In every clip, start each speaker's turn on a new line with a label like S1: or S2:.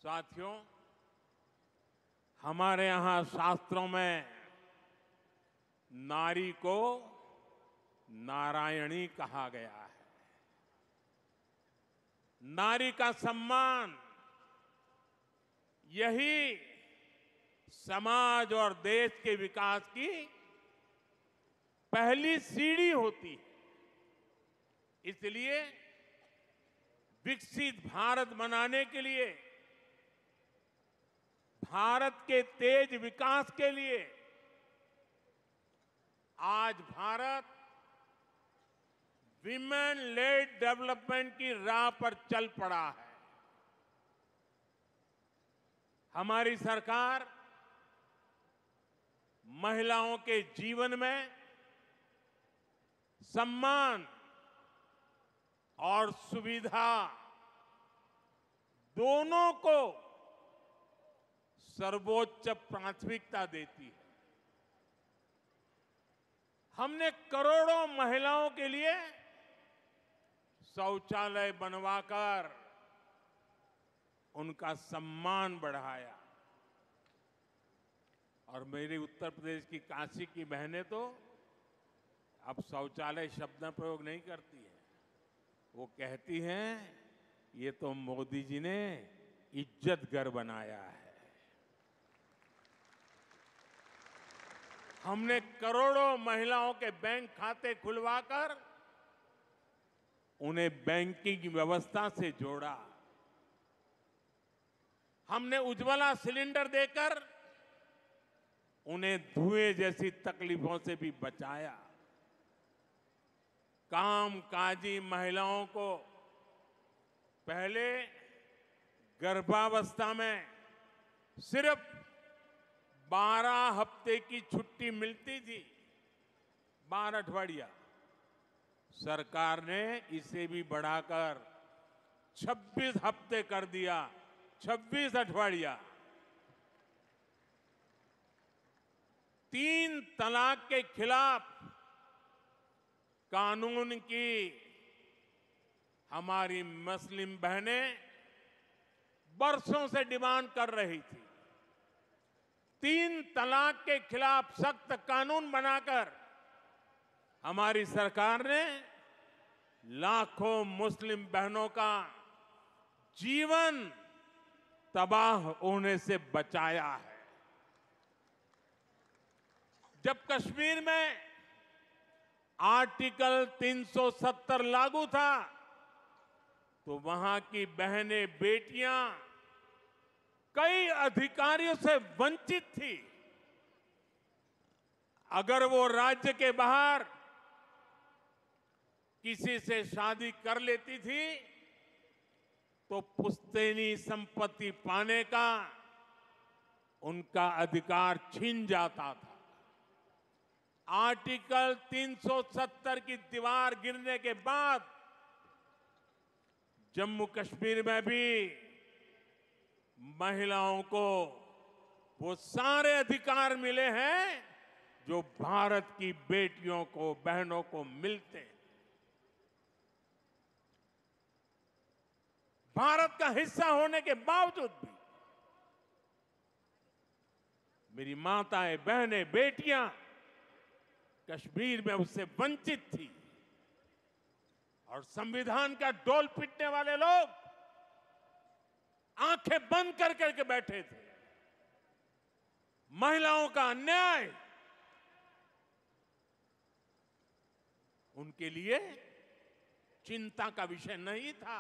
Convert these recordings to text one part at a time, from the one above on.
S1: साथियों, हमारे यहां शास्त्रों में नारी को नारायणी कहा गया है। नारी का सम्मान यही समाज और देश के विकास की पहली सीढ़ी होती है। इसलिए विकसित भारत बनाने के लिए, भारत के तेज विकास के लिए आज भारत विमेन लेड डेवलपमेंट की राह पर चल पड़ा है। हमारी सरकार महिलाओं के जीवन में सम्मान और सुविधा दोनों को सर्वोच्च प्राथमिकता देती है। हमने करोड़ों महिलाओं के लिए शौचालय बनवाकर उनका सम्मान बढ़ाया। और मेरी उत्तर प्रदेश की काशी की बहनें तो अब शौचालय शब्द का प्रयोग नहीं करती हैं। वो कहती हैं, ये तो मोदी जी ने इज्जत घर बनाया है। हमने करोड़ों महिलाओं के बैंक खाते खुलवाकर उन्हें बैंकिंग व्यवस्था से जोड़ा। हमने उज्ज्वला सिलेंडर देकर उन्हें धुएं जैसी तकलीफों से भी बचाया। कामकाजी महिलाओं को पहले गर्भावस्था में सिर्फ 12 हफ्ते की छुट्टी मिलती थी, 12 अठवाडिया। सरकार ने इसे भी बढ़ाकर 26 हफ्ते कर दिया, 26 अठवाडिया। 3 तलाक के खिलाफ कानून की हमारी मुस्लिम बहनें बरसों से डिमांड कर रही थी। 3 तलाक के खिलाफ सख्त कानून बनाकर हमारी सरकार ने लाखों मुस्लिम बहनों का जीवन तबाह होने से बचाया है। जब कश्मीर में आर्टिकल 370 लागू था तो वहां की बहनें, बेटियां कई अधिकारियों से वंचित थी। अगर वो राज्य के बाहर किसी से शादी कर लेती थी तो पुश्तैनी संपत्ति पाने का उनका अधिकार छीन जाता था। आर्टिकल 370 की दीवार गिरने के बाद जम्मू कश्मीर में भी महिलाओं को वो सारे अधिकार मिले हैं जो भारत की बेटियों को, बहनों को मिलते हैं। भारत का हिस्सा होने के बावजूद भी मेरी माताएं, बहनें, बेटियां कश्मीर में उससे वंचित थी। और संविधान का डोल पीटने वाले लोग आंखें बंद कर करके बैठे थे। महिलाओं का अन्याय उनके लिए चिंता का विषय नहीं था।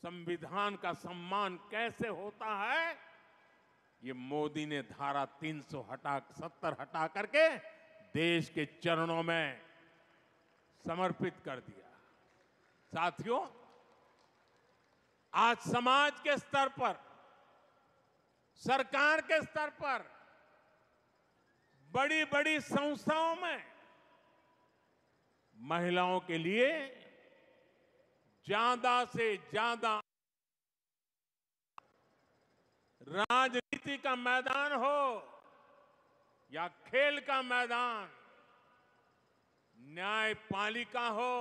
S1: संविधान का सम्मान कैसे होता है, ये मोदी ने धारा 370 हटा करके देश के चरणों में समर्पित कर दिया। साथियों, आज समाज के स्तर पर, सरकार के स्तर पर, बड़ी बड़ी संस्थाओं में महिलाओं के लिए ज्यादा से ज्यादा राजनीति का मैदान हो या खेल का मैदान, न्यायपालिका हो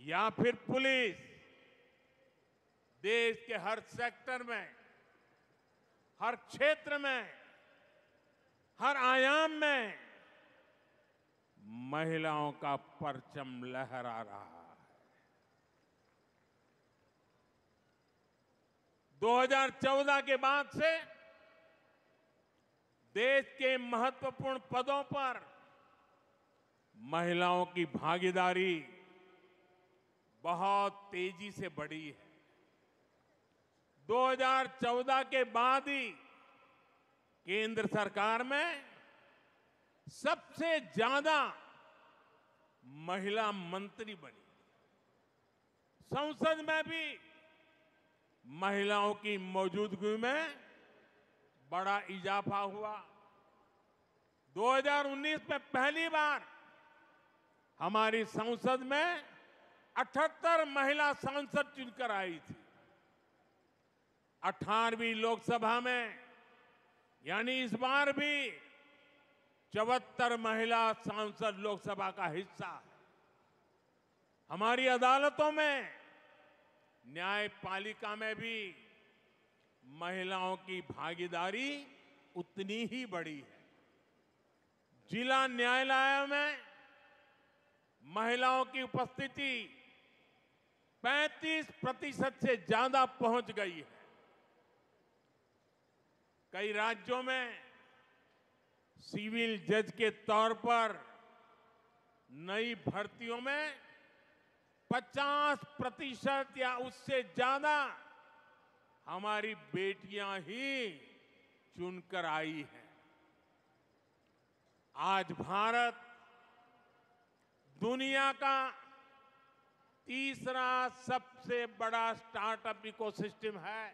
S1: या फिर पुलिस, देश के हर सेक्टर में, हर क्षेत्र में, हर आयाम में महिलाओं का परचम लहरा रहा है। 2014 के बाद से देश के महत्वपूर्ण पदों पर महिलाओं की भागीदारी बहुत तेजी से बढ़ी है। 2014 के बाद ही केंद्र सरकार में सबसे ज्यादा महिला मंत्री बनी। संसद में भी महिलाओं की मौजूदगी में बड़ा इजाफा हुआ। 2019 में पहली बार हमारी संसद में 78 महिला सांसद चुनकर आई थी। 18वीं लोकसभा में यानी इस बार भी 74 महिला सांसद लोकसभा का हिस्सा है। हमारी अदालतों में, न्यायपालिका में भी महिलाओं की भागीदारी उतनी ही बड़ी है। जिला न्यायालयों में महिलाओं की उपस्थिति 35% से ज्यादा पहुंच गई है। कई राज्यों में सिविल जज के तौर पर नई भर्तियों में 50% या उससे ज्यादा हमारी बेटियां ही चुनकर आई हैं। आज भारत दुनिया का तीसरा सबसे बड़ा स्टार्टअप इकोसिस्टम है।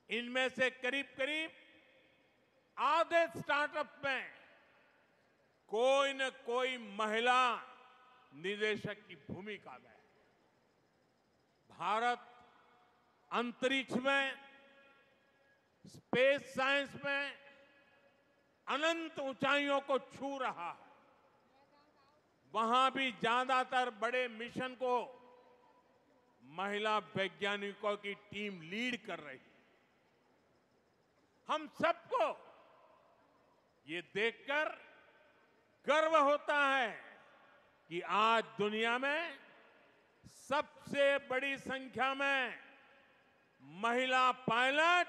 S1: इनमें से करीब करीब आधे स्टार्टअप में कोई न कोई महिला निदेशक की भूमिका में है। भारत अंतरिक्ष में, स्पेस साइंस में अनंत ऊंचाइयों को छू रहा है। वहां भी ज्यादातर बड़े मिशन को महिला वैज्ञानिकों की टीम लीड कर रही है। हम सबको ये देखकर गर्व होता है कि आज दुनिया में सबसे बड़ी संख्या में महिला पायलट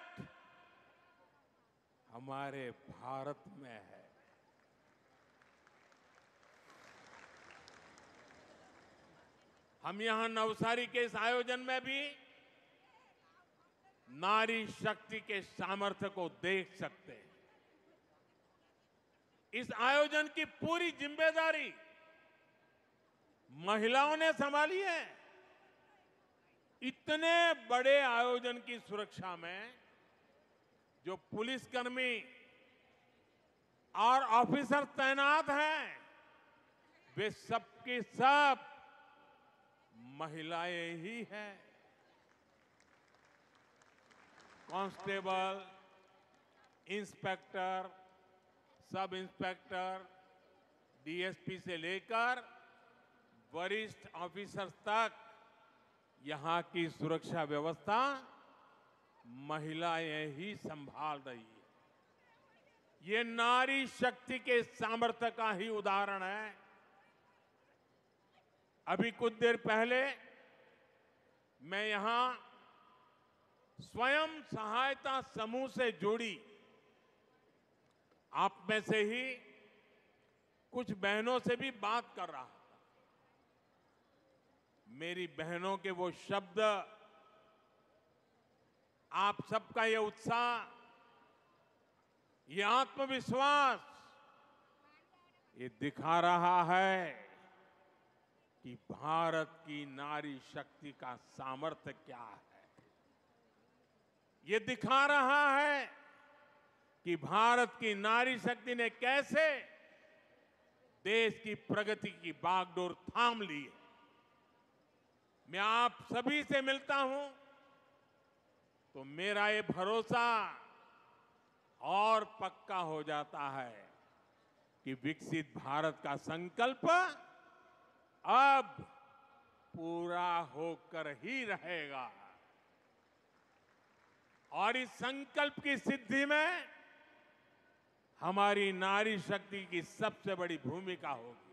S1: हमारे भारत में है। हम यहां नवसारी के इस आयोजन में भी नारी शक्ति के सामर्थ्य को देख सकते हैं। इस आयोजन की पूरी जिम्मेदारी महिलाओं ने संभाली है। इतने बड़े आयोजन की सुरक्षा में जो पुलिसकर्मी और ऑफिसर तैनात हैं, वे सबके सब महिलाएं ही हैं। Constable, inspector, sub inspector, DSP से लेकर वरिष्ठ ऑफिसर्स तक यहां की सुरक्षा व्यवस्था महिलाएं ही संभाल रही है। ये नारी शक्ति के सामर्थ्य का ही उदाहरण है। अभी कुछ देर पहले मैं यहां स्वयं सहायता समूह से जुड़ी आप में से ही कुछ बहनों से भी बात कर रहा था। मेरी बहनों के वो शब्द, आप सबका ये उत्साह, ये आत्मविश्वास, ये दिखा रहा है कि भारत की नारी शक्ति का सामर्थ्य क्या है। ये दिखा रहा है कि भारत की नारी शक्ति ने कैसे देश की प्रगति की बागडोर थाम ली है। मैं आप सभी से मिलता हूं तो मेरा ये भरोसा और पक्का हो जाता है कि विकसित भारत का संकल्प अब पूरा होकर ही रहेगा। और इस संकल्प की सिद्धि में हमारी नारी शक्ति की सबसे बड़ी भूमिका होगी।